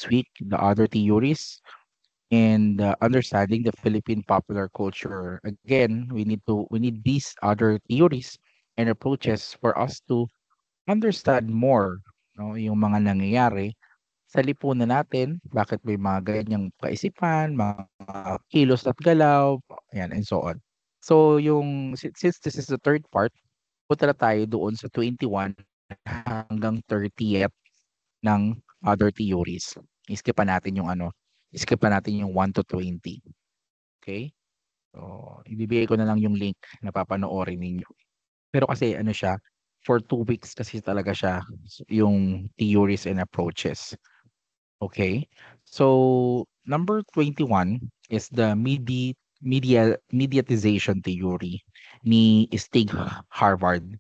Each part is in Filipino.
week, the other theories, and understanding the Philippine popular culture. Again, we need these other theories and approaches for us to understand more, no, yung mga nangyayari sa lipunan natin, bakit may mga ganyang kaisipan, mga kilos at galaw, ayan, and so on. So, since this is the third part, punta na tayo doon sa 21 hanggang 30th ng other theories. Iskipan natin yung 1 to 20. Okay? So, ibibigay ko na lang yung link na papanoorin ninyo. Pero kasi ano siya, for 2 weeks kasi talaga siya yung theories and approaches. Okay? So, number 21 is the mediatization theory ni Stig Harvard.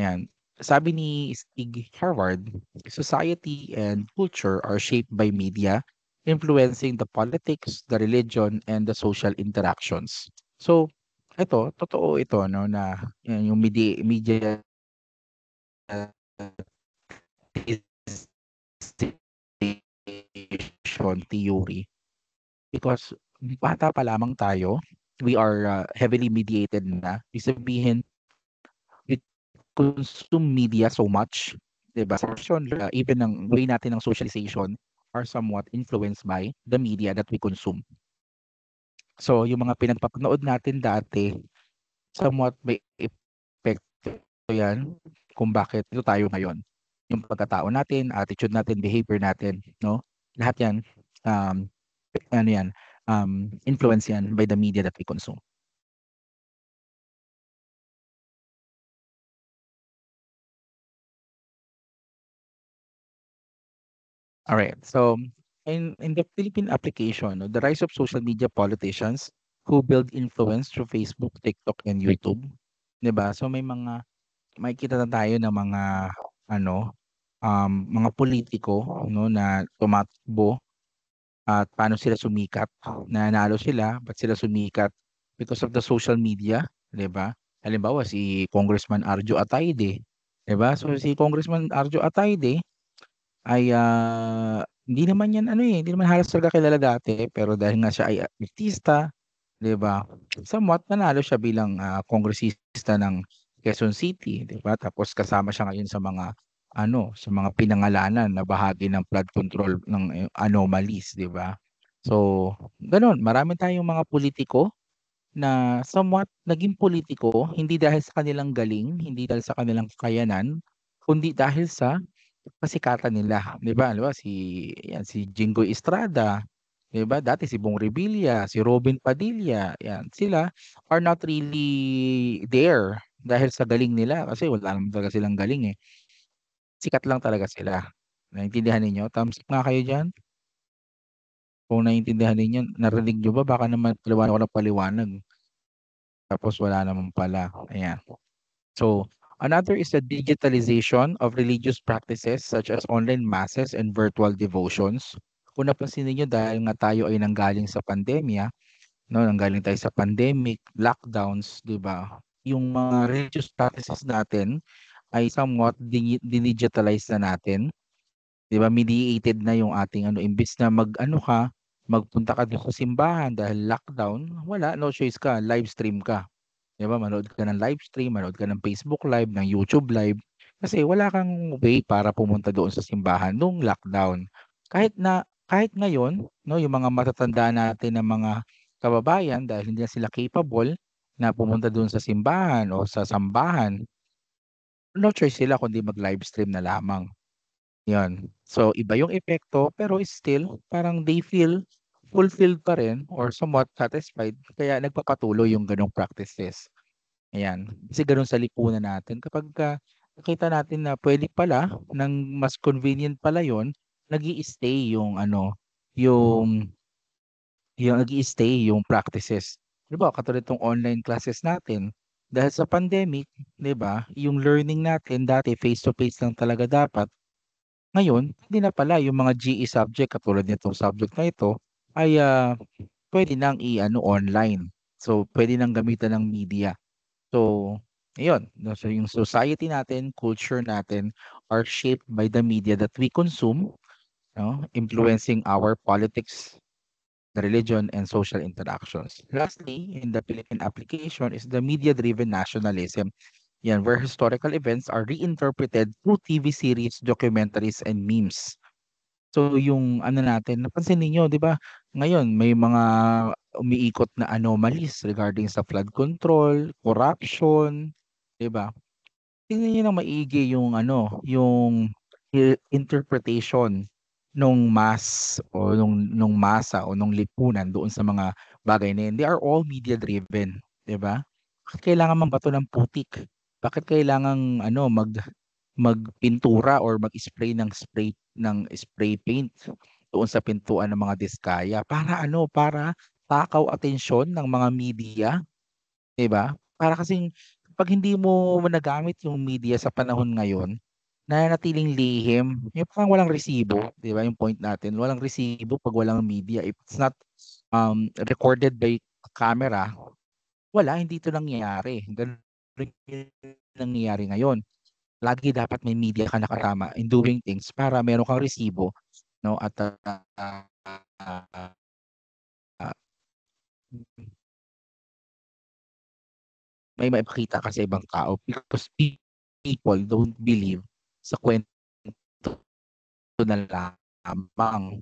Ayan. Sabi ni Stig Harvard, society and culture are shaped by media, influencing the politics, the religion, and the social interactions. So, totoo ito, no, na yan, yung media theory. Because bata pa lamang tayo, we are heavily mediated na. Ibig sabihin, we consume media so much, 'di ba? Even ang way natin ng socialization are somewhat influenced by the media that we consume. So, yung mga pinagpapanood natin dati, somewhat may epekto yan kung bakit ito tayo ngayon. Yung pagkatao natin, attitude natin, behavior natin, no? Lahat yan, um, ano yan, influence yan by the media that we consume. All right. So in the Philippine application, no, the rise of social media politicians who build influence through Facebook, TikTok, and YouTube, 'di ba? So makikita na tayo ng mga ano, mga politiko, no, na tumatakbo at paano sila sumikat, nanalo sila, ba't sila sumikat? Because of the social media, 'di ba? Halimbawa si Congressman Arjo Atayde, 'di ba? So si Congressman Arjo Atayde ay, hindi naman 'yan ano, hindi naman halos talaga kilala dati, pero dahil nga siya ay artista, 'di ba, somewhat nanalo siya bilang, kongresista ng Quezon City, 'di ba? Tapos kasama siya ngayon sa mga ano, sa mga pinangalanan na bahagi ng flood control ng anomalies, 'di ba? So, gano'n, marami tayong mga politiko na somewhat naging politiko hindi dahil sa kanilang galing, hindi dahil sa kanilang kakayanan, kundi dahil sa kasikatan nila, 'di ba? Halimbawa si Jinggoy Estrada, 'di ba? Dati si Bong Revilla, si Robin Padilla, 'yan. Sila are not really there dahil sa galing nila kasi wala naman talaga silang galing, eh. Sikat lang talaga sila. Naintindihan ninyo? Thumbs up nga kayo diyan kung naintindihan ninyo. Narinig niyo ba? Baka naman paliwanag ako ng paliwanag, tapos wala naman pala, ayan. So, another is the digitalization of religious practices such as online masses and virtual devotions. Kung napansin niyo dahil nga tayo ay nanggaling sa pandemya, no, nanggaling tayo sa pandemic, lockdowns, 'di ba? Yung mga religious practices natin ay somewhat dinigitalize na natin, 'di ba? Mediated na yung ating ano, imbes na mag-ano ka, magpunta ka doon sa simbahan dahil lockdown, wala, no choice ka, live stream ka. 'Di ba, manood ka ng live stream, manood ka ng Facebook Live, ng YouTube Live, kasi wala kang way para pumunta doon sa simbahan nung lockdown. Kahit ngayon, 'no, yung mga matatanda natin na mga kababayan dahil hindi na sila capable na pumunta doon sa simbahan o sa sambahan, no choice sila kundi mag-live stream na lamang, 'yon. So, iba yung epekto pero still parang they feel fulfilled pa rin or somewhat satisfied kaya nagpapatuloy yung gano'ng practices. Ayan, kasi gano'n sa lipunan natin kapagka nakita natin na puwede pala ng mas convenient pala 'yun, nag-i-stay yung ano, yung nag-i-stay yung practices. 'Di ba katulad nitong online classes natin, dahil sa pandemic, 'di ba, yung learning natin dati face to face lang talaga dapat, ngayon hindi na pala yung mga GE subject katulad nitong subject na ito ay, puwede nang i-ano online. So, puwede nang gamitan ng media. So, ayun, 'no, so yung society natin, culture natin are shaped by the media that we consume no? Influencing our politics, the religion, and social interactions. Lastly, in the Philippine application is the media-driven nationalism. Yan, where historical events are reinterpreted through TV series, documentaries, and memes. So yung ano natin, napansin ninyo, 'di ba? Ngayon may mga umiikot na anomalies regarding sa flood control, corruption, 'di ba? Tingnan niyo ng maigi yung ano, yung interpretation nung mass o nung masa o nung lipunan doon sa mga bagay na yun. They are all media driven, 'di ba? Bakit kailangan mambato ng putik? Bakit kailangang ano magpintura or mag-spray ng spray paint doon sa pintuan ng mga diskaya para ano, para takaw atensyon ng mga media, 'di ba? Para kasing kapag hindi mo nagamit yung media sa panahon ngayon, nananatiling lihim, yung parang walang resibo, 'di ba? Yung point natin, walang resibo pag walang media. If it's not recorded by camera, wala, hindi ito nangyayari. Ganun rin yung nangyayari ngayon. Lagi dapat may media ka nakasama in doing things para meron kang resibo, no? At ah, may maipakita ka sa ibang tao because people don't believe sa kwento na lamang.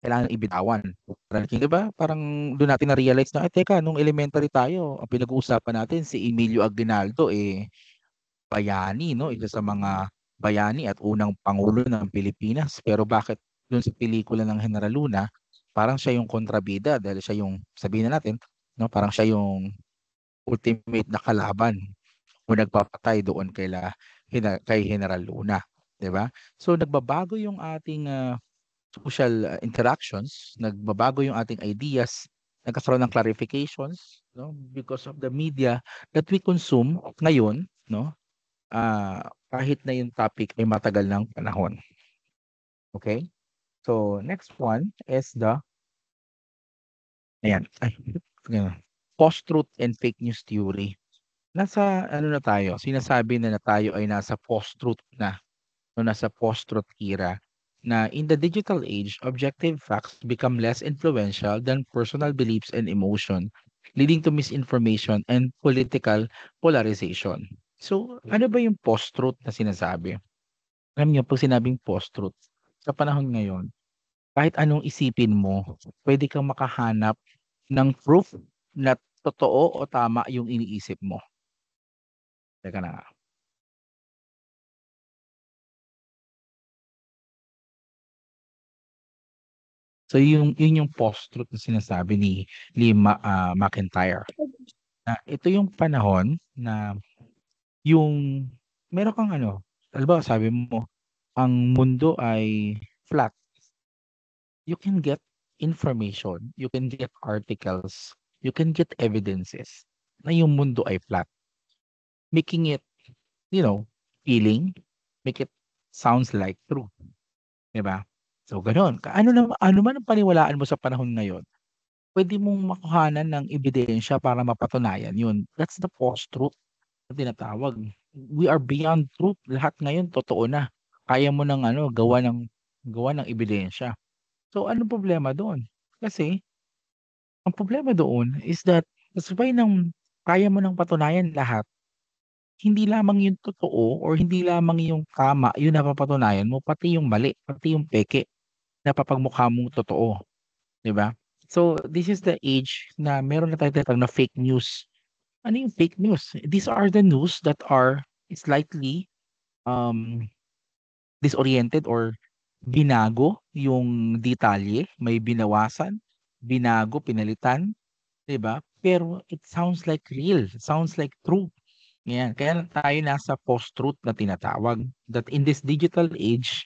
Kailangan ibitawan. Parang, 'di ba? Parang doon natin na-realize na, ay teka, nung elementary tayo, ang pinag-uusapan natin si Emilio Aguinaldo, bayani, no? Isa sa mga bayani at unang pangulo ng Pilipinas. Pero bakit dun sa pelikula ng General Luna, parang siya yung kontrabida dahil siya yung, sabihin na natin, no? Parang siya yung ultimate na kalaban o nagpapatay doon kay General Luna, 'di ba? So nagbabago yung ating social interactions, nagbabago yung ating ideas, nagkakaroon ng clarifications, no? Because of the media that we consume ngayon, no? Kahit na yung topic ay matagal ng panahon. Okay? So, next one is ayan, post-truth and fake news theory. Nasa ano na tayo, sinasabi na tayo ay nasa post-truth na, no, nasa post-truth era, na in the digital age, objective facts become less influential than personal beliefs and emotion, leading to misinformation and political polarization. So, ano ba yung post-truth na sinasabi? Alam niyo 'pag sinabing post-truth, sa panahon ngayon, kahit anong isipin mo, puwede kang makahanap ng proof na totoo o tama yung iniisip mo. Teka na nga. So yun yung post-truth na sinasabi ni McIntyre, na ito yung panahon na yung meron kang ano, halimbawa sabi mo, ang mundo ay flat. You can get information, you can get articles, you can get evidences na yung mundo ay flat, making it, you know, feeling, make it sounds like true, 'di ba? So gano'n, ano man ang paniwalaan mo sa panahon ngayon, puwede mong makuhanan ng ebidensya para mapatunayan 'yun. That's the post-truth na tinatawag. We are beyond truth, lahat ngayon totoo na. Kaya mo ng ano, gawa ng ebidensya. So anong problema doon? Kasi ang problema doon is that kasabay ng kaya mo ng patunayan lahat, hindi lamang yung totoo or hindi lamang yung tama yung napapatunayan mo, pati yung mali, pati yung peke napapagmukha mong totoo, 'di ba? So this is the age na meron na tayong tinatawag na fake news. Ano yung fake news? These are the news that are slightly um disoriented or binago yung detalye, may binawasan, binago, pinalitan, 'di ba? Pero it sounds like real, sounds like true. Yan, kaya tayo nasa post-truth na tinatawag. That in this digital age,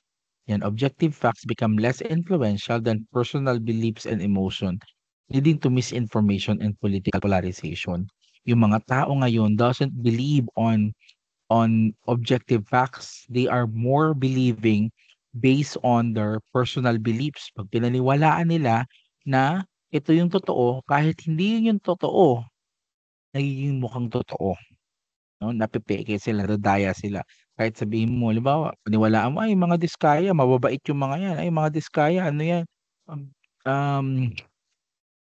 yan, objective facts become less influential than personal beliefs and emotion, leading to misinformation and political polarization. Yung mga tao ngayon doesn't believe on objective facts. They are more believing based on their personal beliefs. Pag pinaniwalaan nila na ito yung totoo, kahit hindi yun yung totoo, nagiging mukhang totoo. No, napipeke sila, nadadaya sila. Kahit sabihin mo halimbawa paniwalaan mo, "Ay mga diskaya mababait yung mga 'yan, ay mga diskaya ano 'yan, um, um,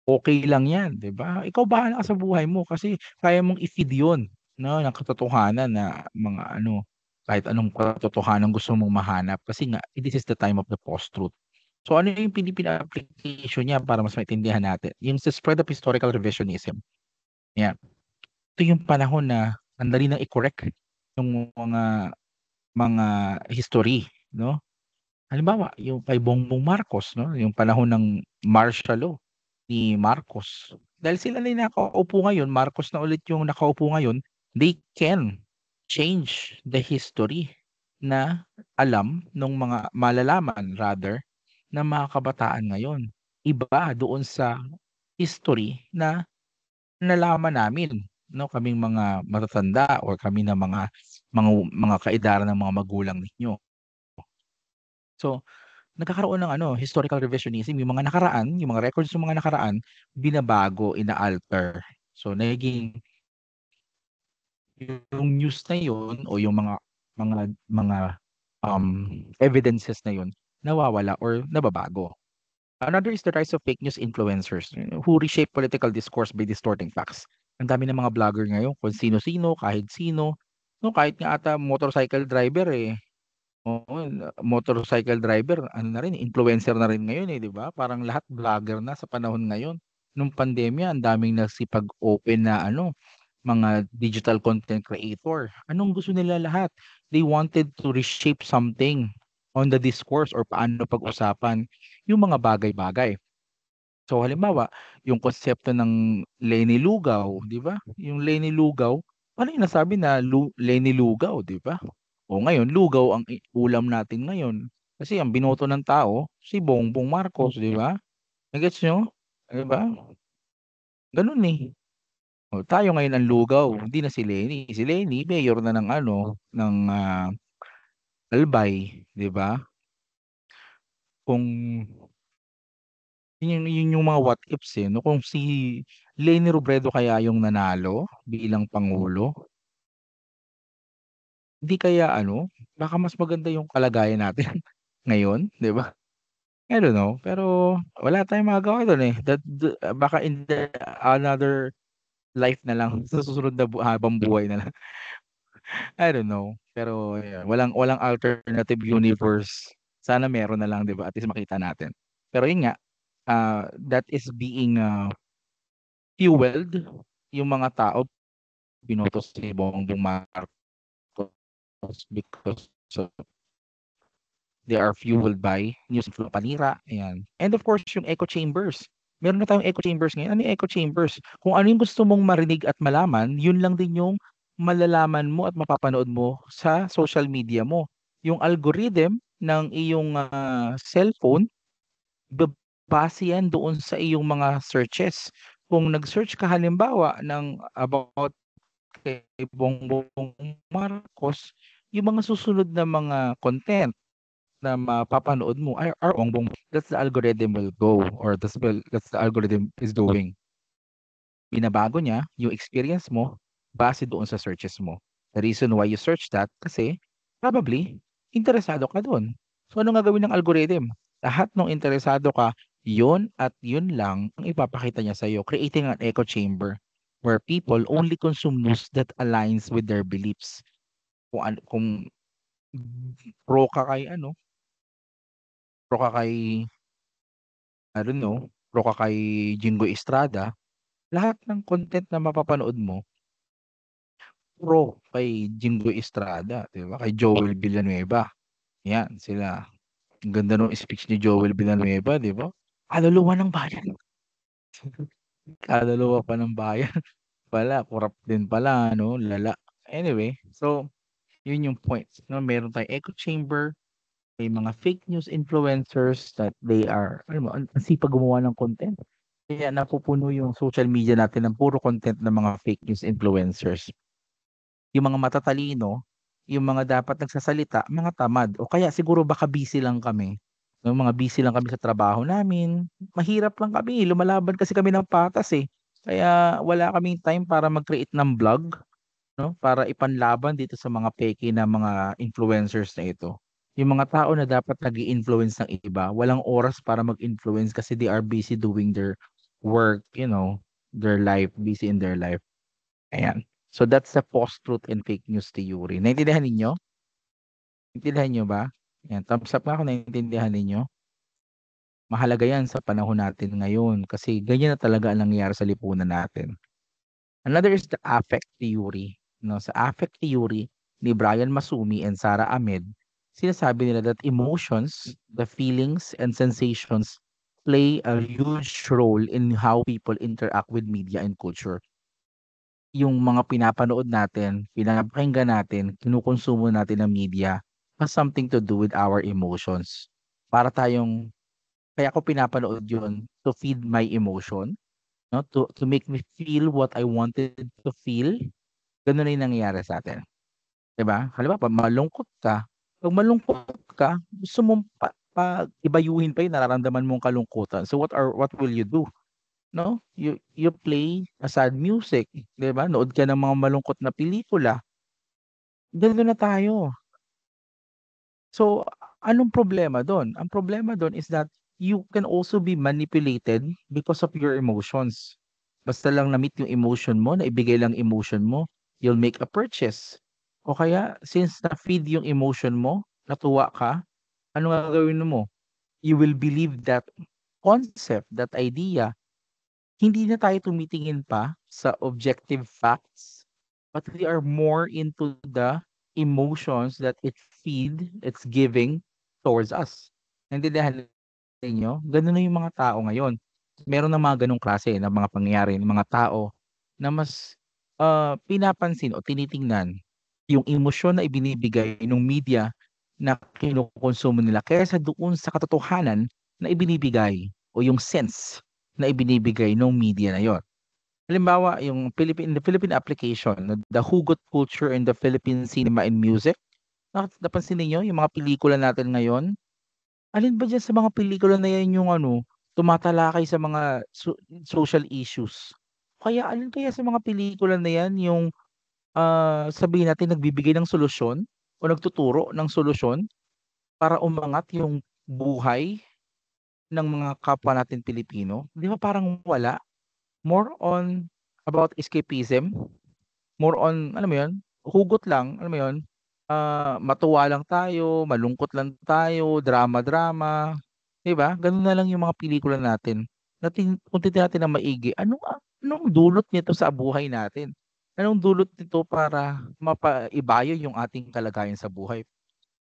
okey lang 'yan." 'Di ba? Ikaw bahala ka sa buhay mo kasi kaya mong i-feed 'yun 'no, ng katotohanan na mga ano, kahit anong katotohanan gusto mong mahanap kasi nga this is the time of the post-truth. So ano yung Philippine application niya para mas maintindihan natin, yung sa spread of historical revisionism, 'yan. Ito yung panahon na ang dali ng i-correct yung mga history 'no. Halimbawa yung kay Bongbong Marcos 'no, yung panahon ng martial law ni Marcos. Dahil sila na yung nakaupo ngayon, Marcos na ulit yung nakaupo ngayon, they can change the history na alam nung mga malalaman rather ng mga kabataan ngayon. Iba doon sa history na nalaman namin 'no, kaming mga matatanda or kami na mga kaedaran ng mga magulang ninyo. So, nagkakaroon ng ano, historical revisionism, yung mga nakaraan, yung mga records ng mga nakaraan, binabago, ina-alter. So, nagiging yung news na yun o yung mga, evidences na yun, nawawala or nababago. Another is the rise of fake news influencers who reshape political discourse by distorting facts. Ang dami ng mga vlogger ngayon, kung sino-sino, kahit sino, no, kahit nga ata motorcycle driver eh. Oo, motorcycle driver ano na rin, influencer na rin ngayon, eh, 'di ba? Parang lahat vlogger na sa panahon ngayon. Nung pandemya ang daming nagsipag-open na ano, mga digital content creator. Anong gusto nila lahat? They wanted to reshape something on the discourse or paano pag-usapan yung mga bagay-bagay. So halimbawa, yung konsepto ng Leni Lugaw, 'di ba? Yung Leni Lugaw, ano yung nasabi na Leni Lugaw, 'di ba? O ngayon, lugaw ang ulam natin ngayon. Kasi ang binoto ng tao si Bongbong Marcos, 'di ba? Nagets niyo? 'Di ba? Gano'n eh. O tayo ngayon ang lugaw, hindi na si Leni. Si Leni mayor na ng ano, ng, Albay, 'di ba? Kung yun yung mga what ifs, eh, 'no? Kung si Leni Robredo kaya yung nanalo bilang pangulo, hindi kaya ano, baka mas maganda yung kalagayan natin ngayon, 'di ba? I don't know, pero wala tayong magagawa dun, eh, baka in the another life na lang, sa susunod na habang buhay na lang, I don't know. Pero ayun, walang walang alternative universe. Sana meron na lang, 'di ba, at least makita natin. Pero yun nga, that is being, fueled yung mga tao binoto si Bongbong Marcos because of they are fueled by news flow panira, ayan. And of course yung echo chambers. Meron na tayong echo chambers ngayon. Ano yung echo chambers? Kung ano yung gusto mong marinig at malaman, yun lang din yung malalaman mo at mapapanood mo sa social media mo. Yung algorithm ng iyong, cellphone, base yan doon sa iyong mga searches. Kung nag-search ka halimbawa ng about kay Bongbong Marcos, yung mga susunod na mga content na mapapanood mo ay are bongbong. That's the algorithm will go or that's the algorithm is doing. Binabago niya yung experience mo base doon sa searches mo. The reason why you search that kasi probably interesado ka doon. So anong gagawin ng algorithm? Lahat ng interesado ka, yun at yun lang ang ipapakita niya sa'yo, creating an echo chamber where people only consume news that aligns with their beliefs. Kung pro ka kay ano, pro ka kay I don't know, pro ka kay Jingoy Estrada, lahat ng content na mapapanood mo, pro kay Jingoy Estrada, 'di ba? Kay Joel Villanueva, 'yan sila. Ang ganda nung speech ni Joel Villanueva, 'di ba? Kaluluwa ng bayan, kaluluwa pa ng bayan pala, corrupt din pala 'no, lala. Anyway, so yun yung point 'no, meron tayong echo chamber, may mga fake news influencers that they are alam mo ang sipag gumawa ng content. Kaya napupuno yung social media natin ng puro content ng mga fake news influencers. Yung mga matatalino, yung mga dapat nagsasalita, mga tamad o kaya siguro baka busy lang kami. Yung mga busy lang kami sa trabaho namin, mahirap lang kami, lumalaban kasi kami ng patas, eh. Kaya wala kaming time para mag-create ng vlog, 'no, para ipanlaban dito sa mga peke na mga influencers na ito. Yung mga tao na dapat nag-i-influence ng iba, walang oras para mag-influence kasi they are busy doing their work, their life, busy in their life. Ayan. So that's the post-truth and fake news theory. Naintindihan ninyo? Naintindihan niyo ba? Ayan, thumbs up nga kung naintindihan ninyo. Mahalaga 'yan sa panahon natin ngayon kasi ganyan na talaga ang nangyayari sa lipunan natin. Another is the affect theory. No, sa affect theory ni Brian Masumi and Sarah Ahmed, sinasabi nila that emotions, the feelings and sensations play a huge role in how people interact with media and culture. Yung mga pinapanood natin, pinapakinggan natin, kinukonsumo natin ng media has something to do with our emotions. Para tayong kaya ko pinapanood 'yun to feed my emotion, no, to make me feel what I wanted to feel. Gano'n na yung nangyayari sa'tin, 'di ba? Halimbawa 'pag malungkot ka, gusto mong ibayuhin pa yung nararamdaman mong kalungkutan. So what will you do, 'no? You play a sad music, 'di ba? Nood ka ng mga malungkot na pelikula, gano'n na tayo. So, anong problema dun? Ang problema dun is that you can also be manipulated because of your emotions. Basta lang na-meet yung emotion mo, naibigay lang emotion mo, you'll make a purchase. O kaya, since na-feed yung emotion mo, natuwa ka, ano nga gagawin mo? You will believe that concept, that idea. Hindi na tayo tumitingin pa sa objective facts, but we are more into the emotions that it's giving towards us. Naintindihan ninyo? Gano'n na yung mga tao ngayon. Meron ng mga gano'ng klase ng mga pangyayari ng mga tao na mas, pinapansin o tinitingnan yung emosyon na ibinibigay nung media na kinukonsumo nila kaysa doon sa katotohanan na ibinibigay o yung sense na ibinibigay nung media na yon. Halimbawa, yung the Philippine application, the hugot culture in the Philippine cinema and music. Napansin niyo yung mga pelikula natin ngayon? Alin ba diyan sa mga pelikula na yan yung tumatalakay sa mga social issues? Kaya alin kaya sa mga pelikula na yan yung, sabihin natin nagbibigay ng solusyon o nagtuturo ng solusyon para umangat yung buhay ng mga kapwa natin Pilipino? 'Di ba parang wala? More on about escapism, more on alam mo 'yun, hugot lang, alam mo 'yun, matuwa lang tayo, malungkot lang tayo, drama-drama, 'di ba? Gano'n na lang yung mga pelikula natin. Kung titingnan natin ng maigi, anong dulot nito sa buhay natin? Anong dulot nito para mapaibayo yung ating kalagayan sa buhay?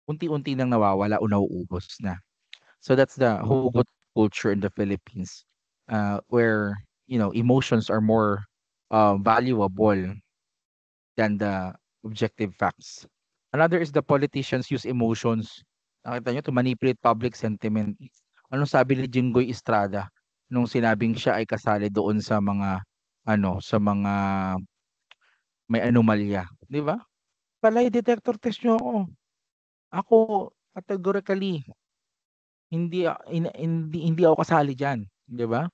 Unti-unti nang nawawala o nauubos na. So that's the hugot culture in the Philippines, where emotions are more valuable than the objective facts. Another is the politicians use emotions. Nakita nyo to manipulate public sentiment. Anong sabi ni Jinggoy Estrada nung sinabing siya ay kasali doon sa mga sa mga may anomalya, 'di ba? Lie detector test nyo ako. Ako categorically hindi ako kasali diyan, 'di ba?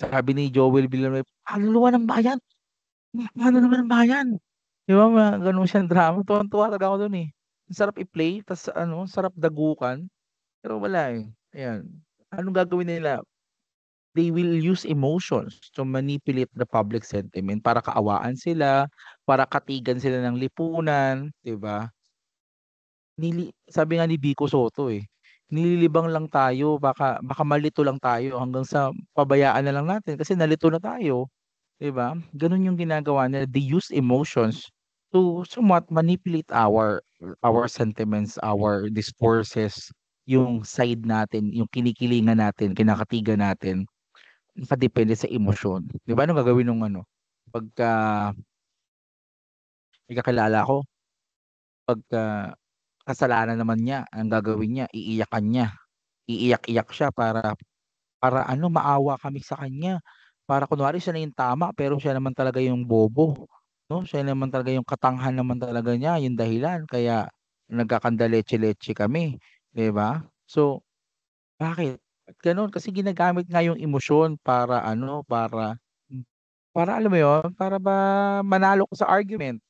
Sabi ni Joel Villanueva, "Kaluluwa ng bayan, kaluluwa ng bayan." 'Di ba mga gano'n siyang drama, tuwang-tuwa talaga ako dun, eh. Ang sarap i-play ta's sarap dagukan, pero wala, eh, ayan. Anong gagawin nila? They will use emotions to manipulate the public sentiment para kaawaan sila, para katigan sila ng lipunan, 'di ba? Sabi nga ni Vico Soto, eh, nililibang lang tayo baka malito lang tayo hanggang sa pabayaan na lang natin kasi nalito na tayo, 'di ba? Gano'n yung ginagawa nila, they use emotions to somewhat manipulate our sentiments, our discourses, yung side natin, yung kinikilingan natin, kinakatigan natin, nakadepende sa emosyon. 'Di ba anong gagawin nung pagka may kakilala ko, pagka kasalanan naman niya, ang gagawin niya, iiyakan niya. Iiyak-iyak siya para maawa kami sa kanya. Para kunwari siya na yung tama pero siya naman talaga yung bobo, 'no? Siya naman talaga yung katanghan naman talaga niya, yung dahilan kaya nagkakandaletse-letse kami, 'di ba? So, bakit? Ba't gano'n? Kasi ginagamit nga yung emosyon para para alam mo yun, para ba manalo ka sa argument,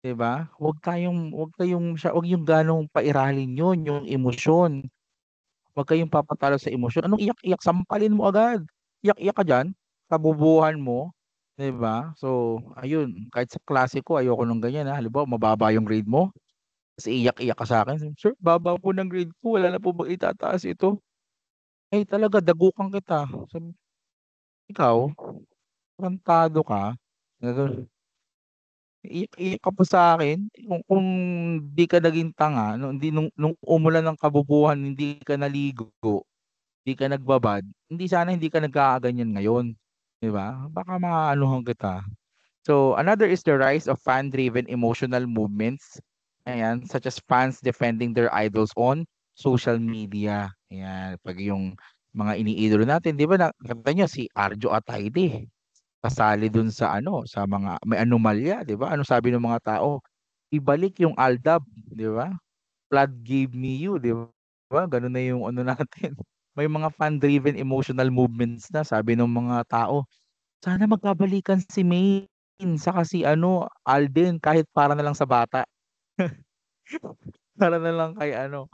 'di ba? Huwag yung gano'ng pairalin 'yun, yung emosyon. Huwag kayong papatalo sa emosyon. Anong iyak-iyak, sampalin mo agad. Iyak-iyak ka diyan, kabubuhan mo, 'di ba? So, ayun, kahit sa klase ko ayoko nung ganyan, halimbawa mababa yung grade mo, ta's iiyak-iyak ka sa'kin, "Sir, baba po ng grade ko, wala na po bang itataas ito?" Eh, talaga dagukan kita. Sabi, ikaw, tarantado ka, gaganon. Iiyak-iyak ka pa sa'kin, kung 'di ka naging tanga, nung umulan ng kabubuhan hindi ka naligo, 'di ka nagbabad, hindi ka nagkakaganyan ngayon, 'di ba? Baka maaanuhan kita. So, another is the rise of fan-driven emotional movements, ayan, such as fans defending their idols on social media. Ayan, 'pag yung mga iniidolo natin, 'di ba nakita niyo si Arjo Atayde, kasali dun sa ano, sa mga may anomalya, 'di ba? Anong sabi ng mga tao? Ibalik yung Aldab, 'di ba? "God gave me you," 'di ba? Gano'n na yung ano natin. May mga fan-driven emotional movements na, sabi ng mga tao, "Sana magkabalikan si Maine saka si ano, Alden kahit para na lang sa bata." Para na lang kay ano,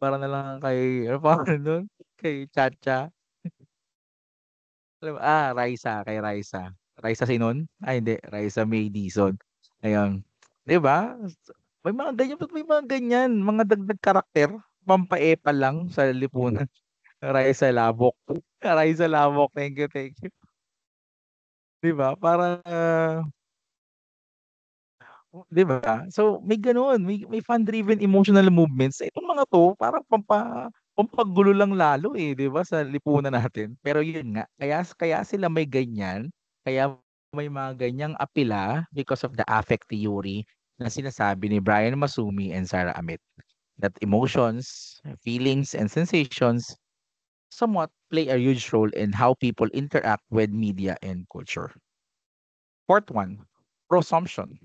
para na lang kay ano pangalan nun? Kay Chacha. Raisa, kay Raisa. Raisa Sinon? Ay hindi, Raisa May Dizon. Ayun, 'di ba? May mga ganyan, ba't may mga ganyan, mga dagdag karakter, pampaepal lang sa lipunan. Raisa Labok. Raisa Labok, thank you, thank you. 'Di ba? Para 'di ba? So, may gano'n, may fan-driven emotional movements. Itong mga 'to parang pampagulo lang lalo, eh, 'di ba, sa lipunan natin. Pero yun nga, kaya sila may ganyan, kaya may mga ganyang apila because of the affect theory na sinasabi ni Brian Masumi and Sarah Amit, that emotions, feelings, and sensations somewhat play a huge role in how people interact with media and culture. Fourth one, prosumption.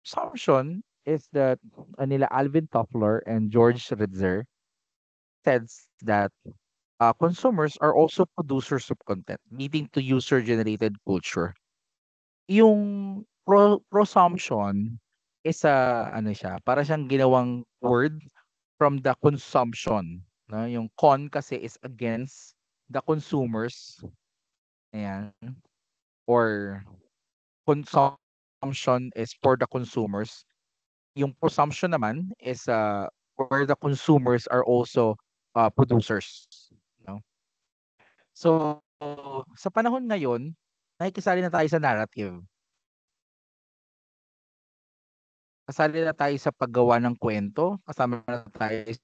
Assumption is that nila Alvin Toffler and George Ritzer says that consumers are also producers of content, leading to user-generated culture. Yung prosumption is ano siya, para siyang ginawang word from the consumption. No? Yung con kasi is against the consumers. Ayan. Or consumption is for the consumers. Yung consumption naman is where the consumers are also producers, no? So, sa panahon ngayon, nakikisali na tayo sa narrative. Kasali na tayo sa paggawa ng kwento, kasama na tayo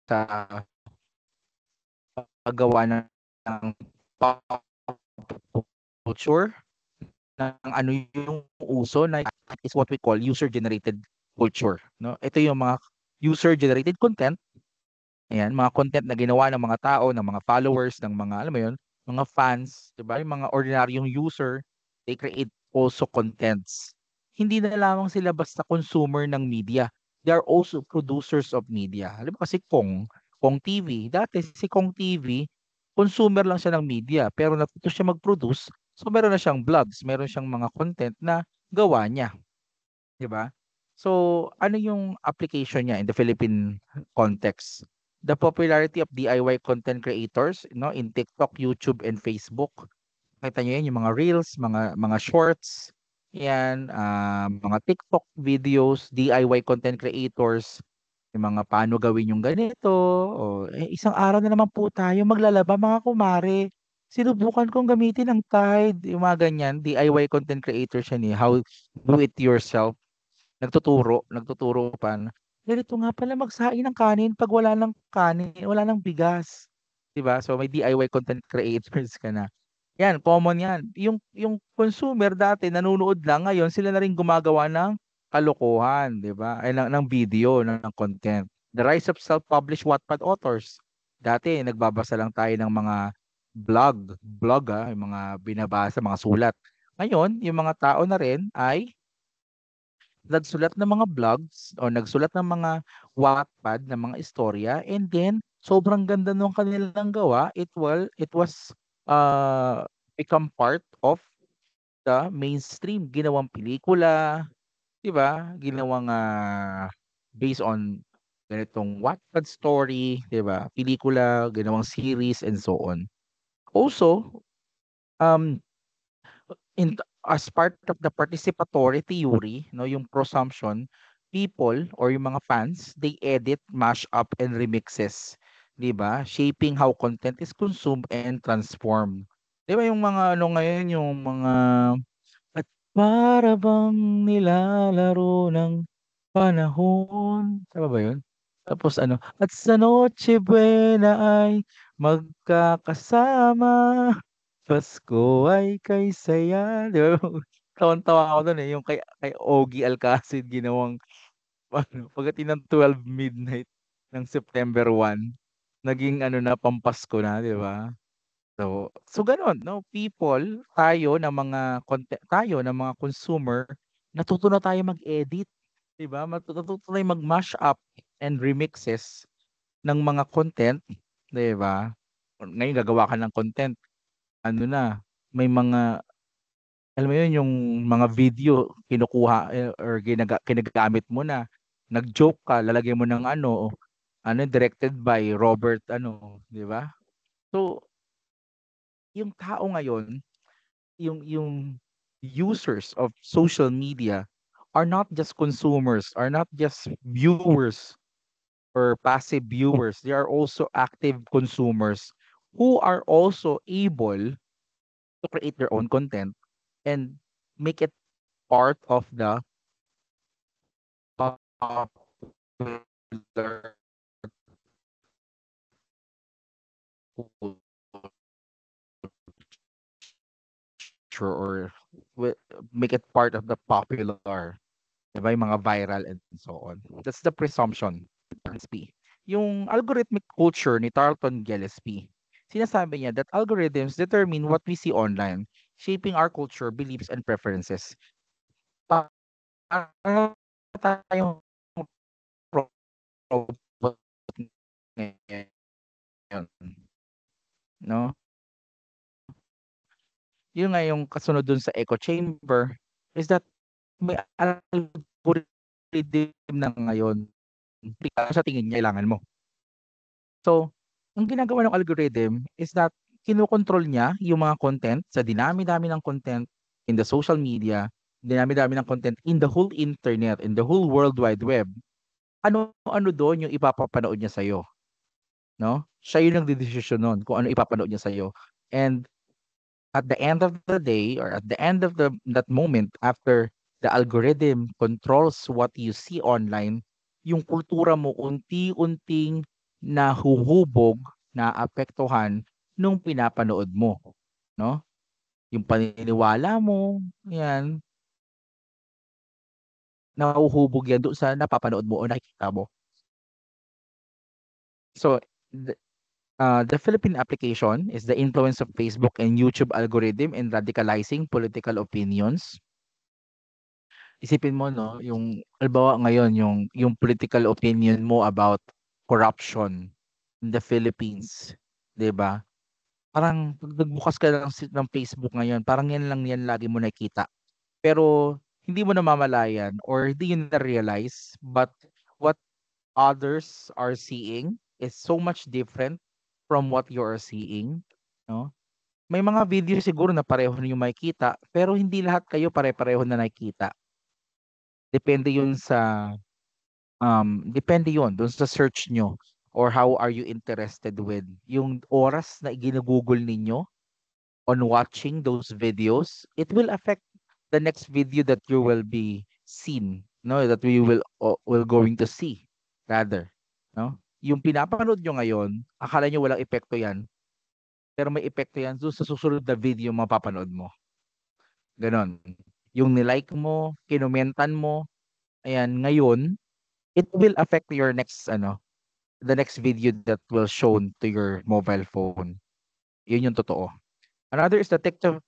sa paggawa ng pop culture, ng ano yung uso na is what we call user-generated culture, no? Ito yung mga user-generated content. Ayan, mga content na ginawa ng mga tao, ng mga followers, ng mga alam mo 'yun, mga fans, 'di ba? Yung mga ordinaryong user, they create also contents. Hindi na lamang sila basta consumer ng media. They are also producers of media. Halimbawa si Kong TV. Dati si Kong TV, consumer lang siya ng media, pero natuto siya mag-produce. So meron na siyang vlogs, meron siyang mga content na gawa niya. 'Di ba? So, ano yung application niya in the Philippine context? The popularity of DIY content creators, no, in TikTok, YouTube, and Facebook. Kita niyo 'yan, yung mga reels, mga shorts, 'yan, mga TikTok videos, DIY content creators, yung mga paano gawin yung ganito, isang araw na naman po tayo maglalaba mga kumare. Sinubukan kong gamitin ang Tide, yung mga ganyan, DIY content creator siya ni how do it yourself. Nagtuturo pa na, ganito nga pala magsaing ng kanin 'pag wala ng kanin, wala ng bigas, 'di ba? So, may DIY content creators ka na. 'Yan, common 'yan. Yung consumer dati nanonood lang, ngayon sila na rin gumagawa ng kalokohan, 'di ba? Ay ng video, ng content. The rise of self-published Wattpad authors. Dati nagbabasa lang tayo ng mga yung mga binabasa, mga sulat. Ngayon, yung mga tao na rin ay nagsulat ng mga blogs o nagsulat ng mga Wattpad na mga istorya, and then sobrang ganda nung kanilang gawa, it was become part of the mainstream, ginawang pelikula, 'di ba, ginawang, based on ganitong Wattpad story, 'di ba, pelikula, ginawang series and so on. Also, um, as part of the participatory theory, no, yung presumption, people or yung mga fans, they edit, mash up and remixes, 'di ba? Shaping how content is consumed and transformed. 'Di ba yung mga ano ngayon, yung mga at para bang nilalaro ng panahon, tama ba yun? Tapos ano, at sa Noche Buena ay magkakasama. Pasko ay kay saya, 'di ba? Tawang-tawa ako dun, eh, yung kay Ogie Alcacid ginawang ano, pagdating ng 12 midnight ng September 1 naging ano na, pampasko na, 'di ba? So gano'n 'no, people, tayo na mga consumer, natuto na tayo mag-edit, 'di ba? Natuto tayong mag-mash up and remixes ng mga content, 'di ba? Ngayon gagawa ka ng content, ano na, may mga alam mo yun, yung mga video kinukuha, or ginagamit mo na. Nag-joke ka, lalagyan mo ng ano, directed by Robert ano, 'di ba? So, yung tao ngayon, yung users of social media are not just consumers, are not just viewers or passive viewers. They are also active consumers who are also able to create their own content and make it part of the popular culture, or wi make it part of the popular, 'di ba, yung mga viral and so on. That's the presumption, Gillespie. Yung algorithmic culture ni Tarleton Gillespie, sinasabi niya that algorithms determine what we see online, shaping our culture, beliefs, and preferences. Para tayong robot ngayon, 'no? Yun nga yung kasunod dun sa echo chamber is that may algorithm na ngayon, sa tingin niya kailangan mo. So, ang ginagawa ng algorithm is that kinokontrol niya yung mga content sa dinami-dami ng content in the social media, dinami-dami ng content in the whole internet, in the whole world wide web. Ano-ano dun yung ipapapanood niya sa'yo, 'no? Siya yung nagdedesisyon nun kung ano ipapanood niya sa'yo. And at the end of the day, or at the end of that moment, after the algorithm controls what you see online, yung kultura mo unti-unting nahuhubog, naapektuhan nung pinapanood mo, 'no? Yung paniniwala mo, 'yan, nahuhubog 'yan doon sa napapanood mo o nakikita mo. So, the Philippine application is the influence of Facebook and YouTube algorithm in radicalizing political opinions. Isipin mo 'no, yung halimbawa ngayon yung political opinion mo about corruption in the Philippines, 'di ba? Parang 'pag nagbukas ka ng Facebook ngayon, parang yan lagi mo nakikita. Pero hindi mo namamalayan or hindi yun na-realize, but what others are seeing is so much different from what you are seeing, 'no? May mga video siguro na pareho yung makikita, pero hindi lahat kayo pare-pareho na nakikita. Depende yun sa depende yon dun sa search nyo or how are you interested with yung oras na ginugugol ninyo on watching those videos. It will affect the next video that you will be seen, no, that we will going to see rather, no? Yung pinapanood nyo ngayon, akala nyo walang epekto yan, pero may epekto yan dun sa susunod na video mapapanood mo. Ganon. Yung nilike mo, kinomentan mo, ayan, ngayon, it will affect your next the next video that will shown to your mobile phone. Yun yung totoo. Another is the TikTokification,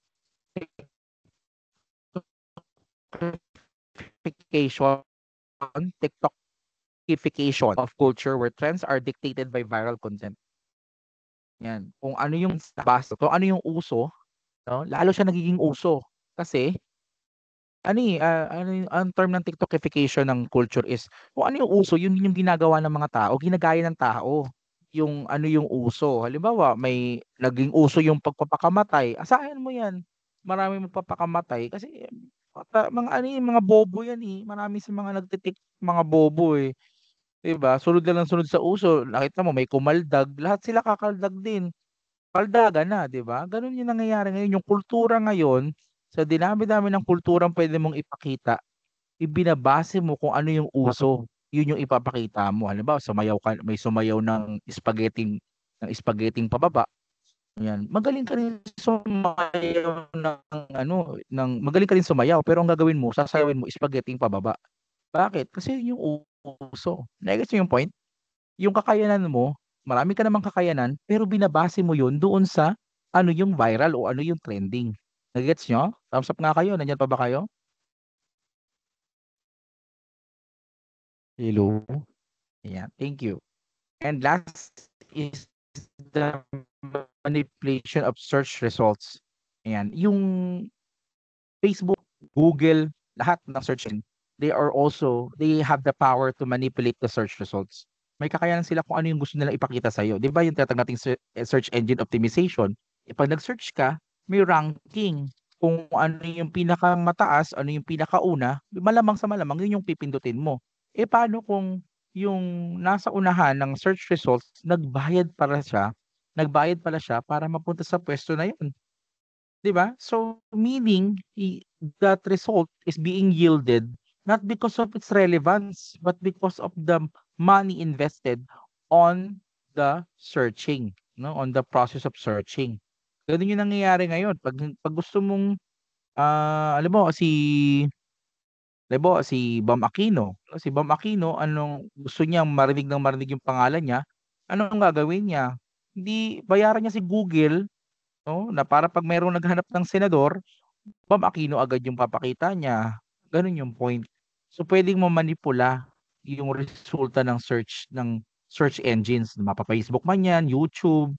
TikTokification of culture where trends are dictated by viral content. Yan. Kung ano yung basta, kung ano yung uso, no, lalo siya nagiging uso. Kasi ang term ng TikTokification ng culture is kung ano yung uso, yun yung ginagawa ng mga tao, ginagaya ng tao. Yung ano yung uso. Halimbawa, may naging uso yung pagpapakamatay. Asahan mo yan. Maraming magpapakamatay kasi mga ano yung mga bobo yan eh. Marami sa mga nagtitik mga bobo eh. 'Di ba? Sunod na lang sunod sa uso. Nakita mo may kumaldag, lahat sila kakaldag din. Kaldagan na, 'di ba? Gano'n yung nangyayari ngayon. Yung kultura ngayon, sa dinami-dami ng kulturang pwede mong ipakita, ibinabase mo kung ano yung uso. Yun yung ipapakita mo. Halimbawa, may sumayaw ng spaghetti pababa. Yan. Magaling ka rin sumayaw magaling ka rin sumayaw, pero ang gagawin mo, sasayawin mo spaghetti pababa. Bakit? Kasi yun yung uso. Nagets niyo yung point? Yung kakayanan mo, marami ka namang kakayanan, pero binabase mo yun doon sa ano yung viral o ano yung trending. Nagets nyo? Thumbs up nga kayo. Nandiyan pa ba kayo? Hello? Yeah, thank you. And last is the manipulation of search results. Ayan, yung Facebook, Google, lahat ng search engine, they have the power to manipulate the search results. May kakayanan sila kung ano yung gusto nilang ipakita sa iyo. 'Di ba yung tinatawag nating search engine optimization? Pag nag-search ka, may ranking kung ano yung pinakamataas, ano yung pinakauna, malamang sa malamang yun yung pipindutin mo. Paano kung yung nasa unahan ng search results, nagbayad pala siya para mapunta sa pwesto na yun. 'Di ba? So, meaning that result is being yielded not because of its relevance, but because of the money invested on the searching, no? On the process of searching. Ganun yung nangyayari ngayon. Pag gusto mong, alam mo, si Bam Aquino. Si Bam Aquino, anong gusto niyang marinig ng marinig yung pangalan niya, anong gagawin niya? Hindi, bayaran niya si Google, no? Na para pag mayroong naghanap ng senador, Ma'am Aquino agad yung papakita niya, gano'n yung point. So, puwedeng mamanipula yung resulta ng search engines, mapa-Facebook man 'yan, YouTube,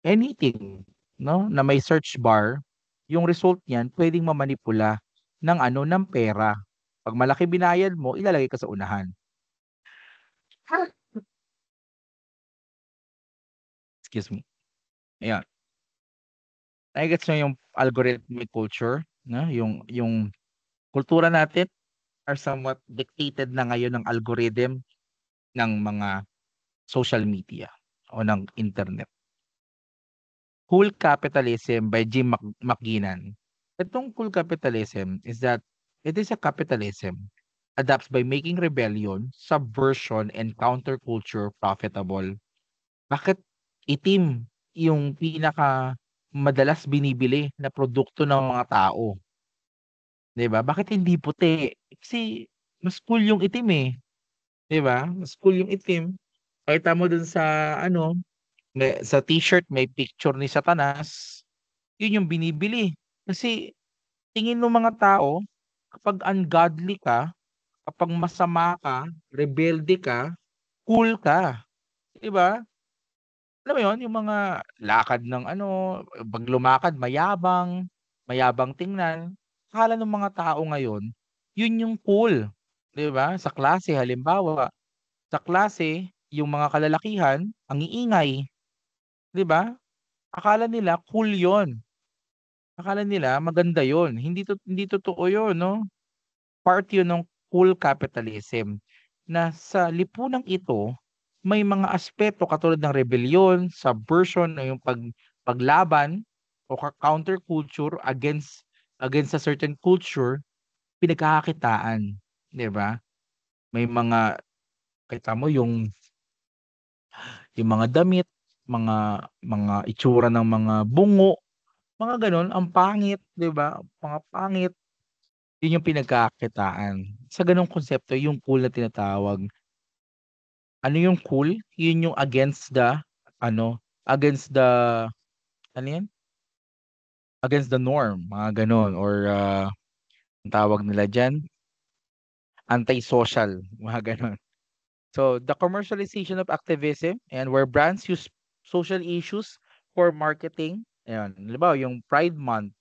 anything, 'no, na may search bar, yung result niyan puwedeng mamanipula ng ano, ng pera. 'Pag malaki binayad mo, ilalagay ka sa unahan. Excuse me, ayan. Nage-gets niyo yung algorithmic culture, 'no, yung kultura natin are somewhat dictated na ngayon ng algorithm ng mga social media o ng internet. Cool Capitalism by Jim McGinnon. Itong cool capitalism is that it is a capitalism adapts by making rebellion, subversion, and counterculture profitable. Bakit itim yung pinaka madalas binibili na produkto ng mga tao? 'Di ba? Bakit hindi puti? Kasi mas cool yung itim eh. 'Di ba? Mas cool yung itim. Pakita mo dun sa ano, sa t-shirt may picture ni Satanas, yun yung binibili. Kasi tingin ng mga tao, kapag ungodly ka, kapag masama ka, rebelde ka, cool ka, 'di ba? Alam mo yun, yung mga lakad ng ano, 'pag lumakad mayabang tingnan. Akala ng mga tao ngayon, yun yung cool, 'di ba? Sa klase, yung mga kalalakihan ang iingay, 'di ba? Akala nila cool 'yon, akala nila maganda 'yon, hindi totoo 'yon 'no. Part 'yun ng cool capitalism na sa lipunang ito, may mga aspeto katulad ng rebellion, subversion o yung paglaban o counter culture against a certain culture, pinagkakakitaan, 'di ba? May mga kita mo yung mga damit, mga itsura ng mga bungo, mga gano'n, ang pangit, 'di ba? Mga pangit, 'yun yung pinagkakakitaan. Sa gano'ng konsepto yung cool na tinatawag. Ano yung cool? 'Yun yung ano, against the ano 'yan? Against the norm, mga gano'n or, ang tawag nila diyan, anti-social, mga gano'n. So, the commercialization of activism and where brands use social issues for marketing, ayan. Halimbawa yung Pride Month,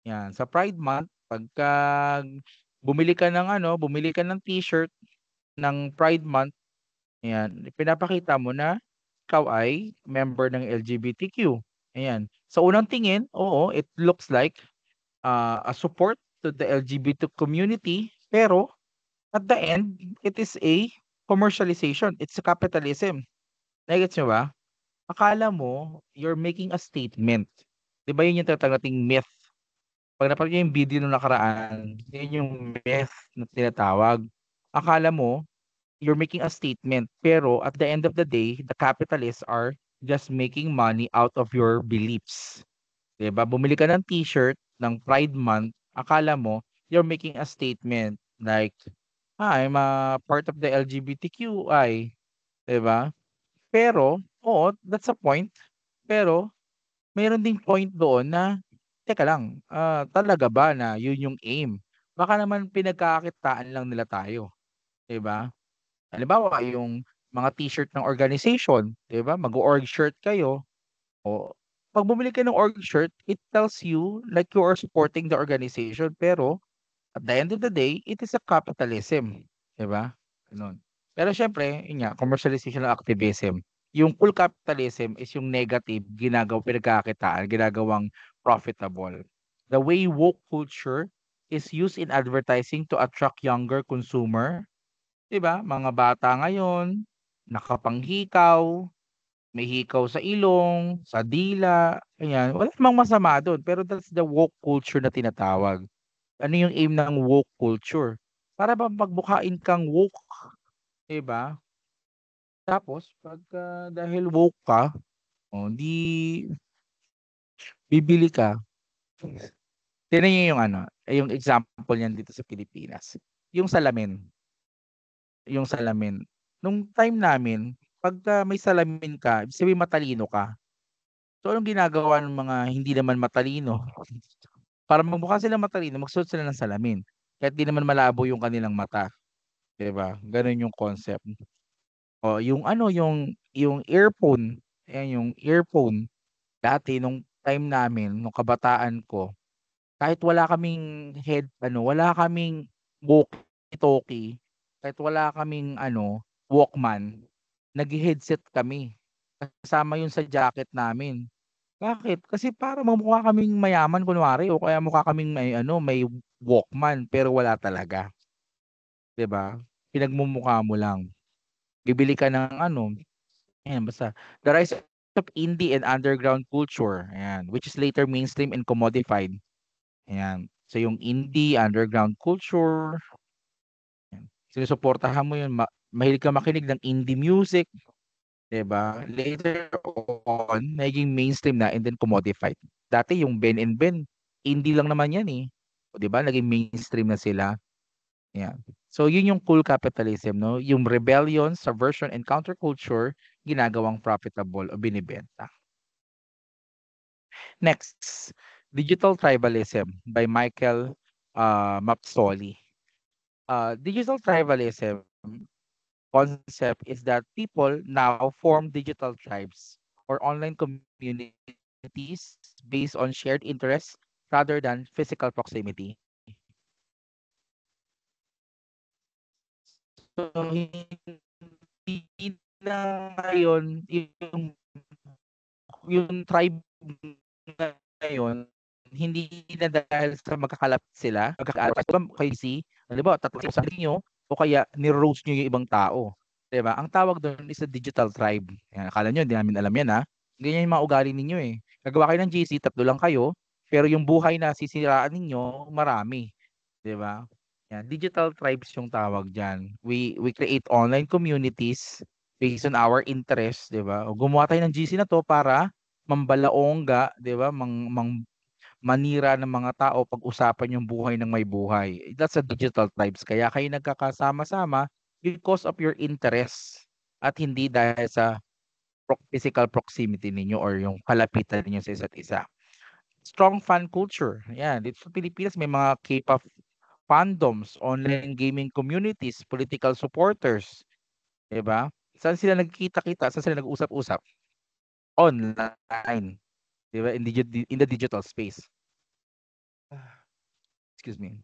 'yan. Sa Pride Month Pagka bumili ka ng t-shirt ng Pride Month, ayan, pinapakita mo na ikaw ay member ng LGBTQ. Ayan. Sa unang tingin, oo, it looks like a support to the LGBT community, pero at the end, it is a commercialization. It's a capitalism. Nagets nyo ba? Akala mo, you're making a statement. Di ba yun yung tinatawag nating myth? Pag napanood nyo yung video nung nakaraan, yun yung myth na tinatawag. Akala mo, you're making a statement. Pero at the end of the day, the capitalists are just making money out of your beliefs. 'Di ba? Bumili ka ng t-shirt ng Pride Month, akala mo you're making a statement like, I'm a part of the LGBTQI, 'di ba? Pero, oo, that's a point. Pero mayroon ding point doon na, teka lang, talaga ba na yun yung aim? Baka naman pinagkakakitaan lang nila tayo, 'di ba? Halimbawa, yung mga t-shirt ng organization, 'di ba? Mag-org shirt kayo, o 'pag bumili ka ng org shirt, it tells you like you are supporting the organization, pero at the end of the day, it is a capitalism, 'di ba? Gano'n. Pero siyempre, yun nga, commercialization ng activism. Yung full capitalism is yung negative, pinagkakakitaan, ginagawang profitable. The way woke culture is used in advertising to attract younger consumer, 'di ba? Mga bata ngayon, nakapanghikaw, may hikaw sa ilong, sa dila, ayan. Wala namang masama dun, pero that's the woke culture na tinatawag. Ano yung aim ng woke culture? Para bang magmukhain kang woke, 'di ba? Tapos pagka dahil woke ka, oh, 'di bibili ka. Tignan niyo yung ano, yung example niyan dito sa Pilipinas. Yung salamin, yung salamin. Nung time namin, pagka may salamin ka, ibig sabihin matalino ka. So, anong ginagawa ng mga hindi naman matalino? Para magmukha silang matalino, magsuot sila ng salamin. Kahit di naman malabo yung kanilang mata, 'di ba? Gano'n yung concept. O yung ano, yung earphone, ayan yung earphone, dati nung time namin, nung kabataan ko, kahit wala kaming wala kaming walkie-talkie, kahit wala kaming ano, Walkman, naghe-headset kami. Kasama yun sa jacket namin. Bakit? Kasi para magmukha kaming mayaman kunwari o kaya mukha kaming may Walkman pero wala talaga, 'di ba? Pinagmumukha mo lang. Bibili ka ng ano, ayan basta. The rise of indie and underground culture, ayan, which is later mainstream and commodified. Ayan. So yung indie, underground culture, ayan, sinusuportahan mo yun, mahilig ka makinig ng indie music, 'di ba? Later on, naging mainstream na and then commodified. Dati yung Ben and Ben, indie lang naman 'yan eh. O 'di ba? Naging mainstream na sila. Yan. So yun yung cool capitalism, no? Yung rebellion, subversion, and counterculture ginagawang profitable o binibenta. Next, digital tribalism by Michael Mapsoli. Digital tribalism concept is that people now form digital tribes or online communities based on shared interests rather than physical proximity. So, hindi na ngayon yung tribe ngayon, hindi na dahil sa magkakalapit sila, crazy, halimbawa tatlo sa inyo o kaya ni-roast niyo yung ibang tao, 'di ba? Ang tawag doon is a digital tribe. Yan, akala niyo hindi namin alam 'yan, ha. Ganyan yung mga ugali ninyo, eh. Gagawa kayo ng GC, tatlo lang kayo, pero yung buhay na sisiraan ninyo marami, 'di ba? Yan, digital tribes yung tawag diyan. We create online communities based on our interests, 'di ba? O gumawa tayo ng GC na 'to para mambalaongga, 'di ba? Manira ng mga tao, pag-usapan yung buhay ng may buhay. That's a digital tribes. Kaya kayo nagkakasama-sama because of your interests at hindi dahil sa physical proximity ninyo or yung kalapitan ninyo sa isa't isa. Strong fan culture. Yan, dito sa Pilipinas may mga K-pop fandoms, online gaming communities, political supporters, 'di ba? Saan sila nagkikita-kita? Saan sila nag-usap-usap? Online, 'di ba? In the digital space. excuse me,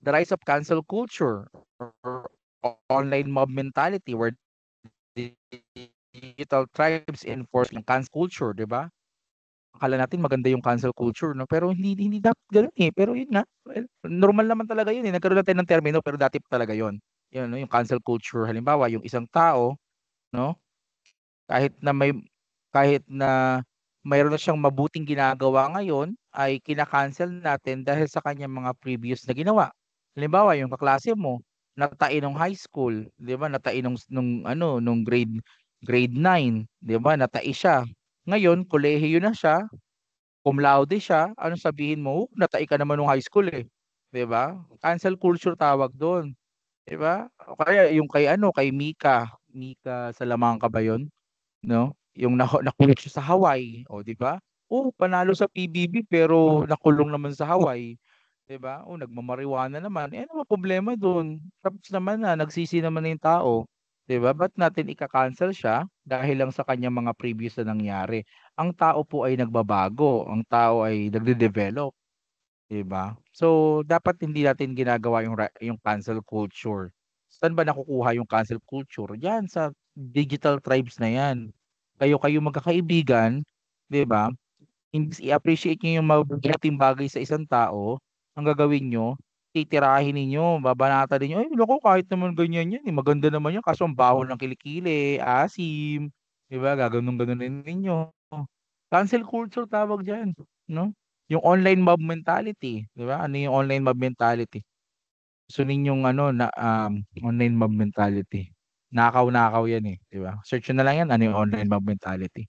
the rise of cancel culture or online mob mentality where digital tribes enforce yung cancel culture, 'di ba? Akala natin maganda yung cancel culture 'no, pero hindi hindi dapat gano'n, eh. Pero yun nga, well, normal naman talaga yun, eh, nagkaroon na tayo ng termino pero dati pa talaga yun. Yun 'no, yung cancel culture. Halimbawa, yung isang tao 'no, kahit na may kahit na mayroon na siyang mabuting ginagawa ngayon, ay kina-cancel natin dahil sa kanyang mga previous na ginawa. Halimbawa, yung kaklase mo, natai nung high school, 'di ba, natai nung ano, nung grade 9, 'di ba, natai siya. Ngayon kolehiyo na siya, cum laude siya, anong sabihin mo, "Natai ka naman nung high school, eh." 'Di ba? Cancel culture tawag dun, 'di ba? O kaya yung kay ano, kay Mika, Mika Salamanca ba yun? 'No, yung nakulong siya sa Hawaii, oh, 'di ba? Oh, panalo sa PBB pero nakulong naman sa Hawaii, 'di ba? Oh, nagma-marijuana naman, eh, ano bang problema dun? Tapos naman na, nagsisi naman na yung tao, 'di ba? Ba't natin ika-cancel siya dahil lang sa kanyang mga previous na nangyari? Ang tao po ay nagbabago, ang tao ay nagde-develop, 'di ba? So, dapat hindi natin ginagawa yung cancel culture. Saan ba nakukuha yung cancel culture? Diyan sa digital tribes na 'yan. Kayo magkakaibigan, 'di ba? Imbes i-appreciate niyo yung mabubuting bagay sa isang tao, ang gagawin niyo, titirahin ninyo, babanatan ninyo, "Ay naku, kahit naman ganyan 'yan, eh, maganda naman 'yan kaso ang baho ng kilikili, asim." 'Di ba, gaganon-ganonin ninyo. Cancel culture tawag diyan, 'no? Yung online mob mentality, 'di ba? Ano yung online mob mentality? Gusto ninyong ano na, online mob mentality. Nakaw-nakaw 'yan, eh, 'di ba? Search niyo na lang 'yan, ano yung online mob mentality.